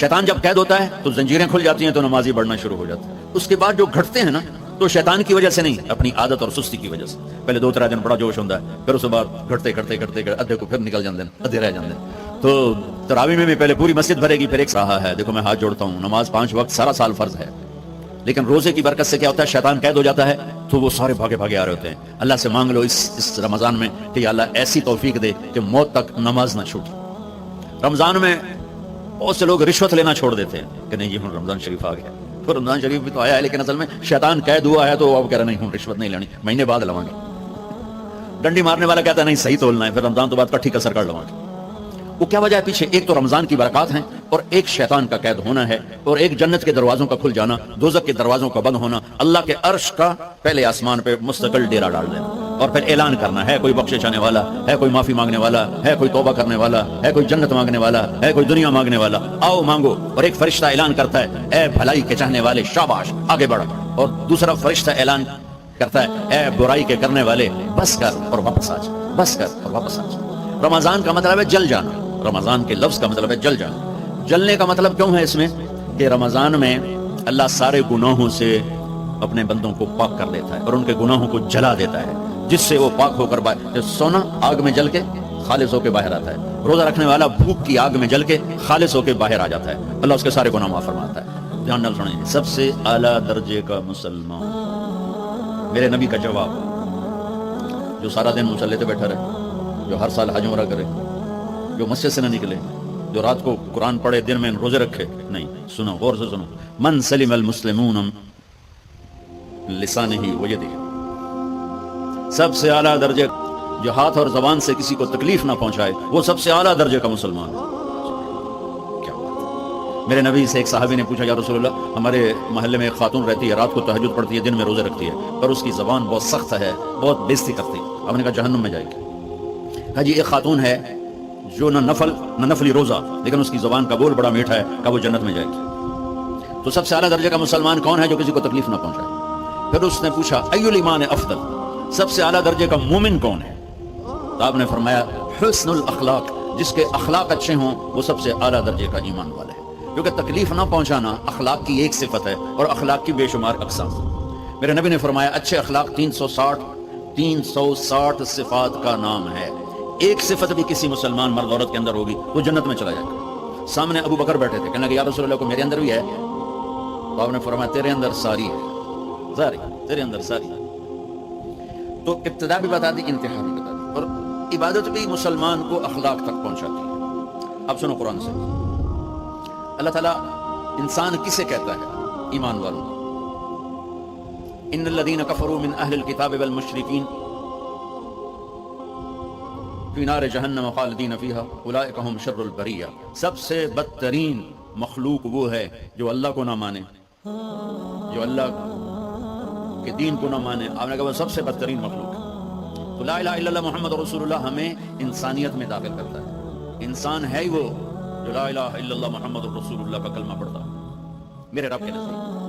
شیطان جب قید ہوتا ہے تو زنجیریں کھل جاتی ہیں تو نمازی بڑھنا شروع ہو جاتا ہے. اس کے بعد جو گھٹتے ہیں نا تو شیطان کی وجہ سے نہیں, اپنی عادت اور سستی کی وجہ سے. پہلے 2-3 دن بڑا جوش ہوتا ہے, پھر اس کے بعد گھٹتے ادھے کو پھر نکل جاتے ہیں, ادھے رہ جاتے ہیں. تو تراویح میں پہلے پوری مسجد بھرے گی, پھر ایک رہا ہے. دیکھو میں ہاتھ جوڑتا ہوں, نماز 5 وقت سارا سال فرض ہے, لیکن روزے کی برکت سے کیا ہوتا ہے, شیطان قید ہو جاتا ہے تو وہ سارے بھاگے بھاگے آ رہے ہوتے ہیں. اللہ سے مانگ لو اس رمضان میں کہ یا اللہ ایسی توفیق دے کہ موت تک نماز نہ چھوٹے. رمضان میں بہت سے لوگ رشوت لینا چھوڑ دیتے ہیں کہ نہیں یہ رمضان شریف آ گیا. تو رمضان شریف بھی تو آیا ہے, لیکن اصل میں شیطان قید ہوا ہے تو اب کہہ رہا نہیں ہوں رشوت نہیں لینی, مہینے بعد لواں گے. ڈنڈی مارنے والا کہتا ہے نہیں صحیح تولنا ہے, پھر رمضان تو بعد کٹھی کسر کر لواں گے. وہ کیا وجہ ہے پیچھے؟ ایک تو رمضان کی برکات ہیں, اور ایک شیطان کا قید ہونا ہے, اور ایک جنت کے دروازوں کا کھل جانا, دوزخ کے دروازوں کا بند ہونا, اللہ کے عرش کا پہلے آسمان پہ مستقل ڈیرا ڈال دینا, اور پھر اعلان کرنا ہے کوئی بخشش آنے والا ہے, کوئی معافی مانگنے والا ہے, کوئی توبہ کرنے والا ہے, کوئی جنت مانگنے والا ہے, کوئی دنیا مانگنے والا, آؤ مانگو. اور ایک فرشتہ اعلان کرتا ہے اے بھلائی کے چاہنے والے شاباش آگے بڑھ, اور دوسرا فرشتہ اعلان کرتا ہے اے برائی کے کرنے والے بس کر اور واپس آ جا, بس کر اور واپس آ جا. رمضان کا مطلب ہے جل جانا, رمضان کے لفظ کا مطلب ہے جل جانا. جلنے کا مطلب کیوں ہے اس میں کہ رمضان میں اللہ سارے گناہوں سے اپنے بندوں کو پاک کر دیتا ہے اور ان کے گناہوں کو جلا دیتا ہے, جس سے وہ پاک ہو کر سونا آگ میں جل کے خالص ہو کے باہر آتا ہے, روزہ رکھنے والا بھوک کی آگ میں جل کے خالص ہو کے باہر آ جاتا ہے, اللہ اس کے سارے گناہ معاف فرماتا ہے. دھیان نال سنیں, سب سے اعلیٰ درجے کا مسلمان, میرے نبی کا جواب, جو سارا دن مصلی پہ بیٹھا رہے, جو ہر سال حج عمرہ کرے, جو مسجد سے نہ نکلے, جو رات کو قرآن پڑھے دن میں روزے رکھے. نہیں, سنو غور سے سنو, من سلم المسلمون لسانہ و یدہ, سب سے اعلیٰ درجے جو ہاتھ اور زبان سے کسی کو تکلیف نہ پہنچائے وہ سب سے اعلیٰ درجے کا مسلمان ہے. کیا بات. میرے نبی سے ایک صحابی نے پوچھا یا رسول اللہ, ہمارے محلے میں ایک خاتون رہتی ہے, رات کو تہجد پڑھتی ہے, دن میں روزے رکھتی ہے, پر اس کی زبان بہت سخت ہے, بہت بےزتی کرتی ہے. ہم نے کہا جہنم میں جائے گی. کہا جی ایک خاتون ہے جو نہ نفلی روزہ, لیکن اس کی زبان کا بول بڑا میٹھا ہے, کہا وہ جنت میں جائے گی. تو سب سے اعلیٰ درجے کا مسلمان کون ہے؟ جو کسی کو تکلیف نہ پہنچائے. پھر اس نے پوچھا ای الایمان افضل, سب سے اعلیٰ درجے کا مومن کون ہے؟ تو آپ نے فرمایا حسن الاخلاق, جس کے اخلاق اچھے ہوں وہ سب سے اعلیٰ درجے کا ایمان والا ہے. کیونکہ تکلیف نہ پہنچانا اخلاق کی ایک صفت ہے, اور اخلاق کی بے شمار اقسام. میرے نبی نے فرمایا اچھے اخلاق 360 صفات کا نام ہے. ایک صفت بھی کسی مسلمان مرد عورت کے اندر ہوگی وہ جنت میں چلا جائے گا. سامنے ابو بکر بیٹھے تھے, کہنے لگے یا رسول اللہ کو میرے اندر بھی ہے. تو آپ نے فرمایا تیرے اندر ساری ہے, ساری تیرے اندر ساری. تو ابتدا بھی بتا دی, انتہا بھی بتا دی, اور عبادت بھی مسلمان کو اخلاق تک پہنچاتی ہے. اب سنو قرآن سے, اللہ تعالیٰ انسان کسے کہتا ہے؟ ایمان والوں. ان الذین کفروا من اہل الکتاب والمشرکین فی نار جہنم خالدین فیہا اولئک ھم شر البریہ. سب سے بدترین مخلوق وہ ہے جو اللہ کو نہ مانے, جو اللہ کے دین کو نہ مانے. آپ نے کہا وہ سب سے بدترین مخلوق ہے. تو لا الہ الا اللہ محمد رسول اللہ ہمیں انسانیت میں داخل کرتا ہے. انسان ہے ہی وہ جو لا الہ الا اللہ محمد رسول اللہ کا کلمہ پڑھتا میرے رب کے نزدیک.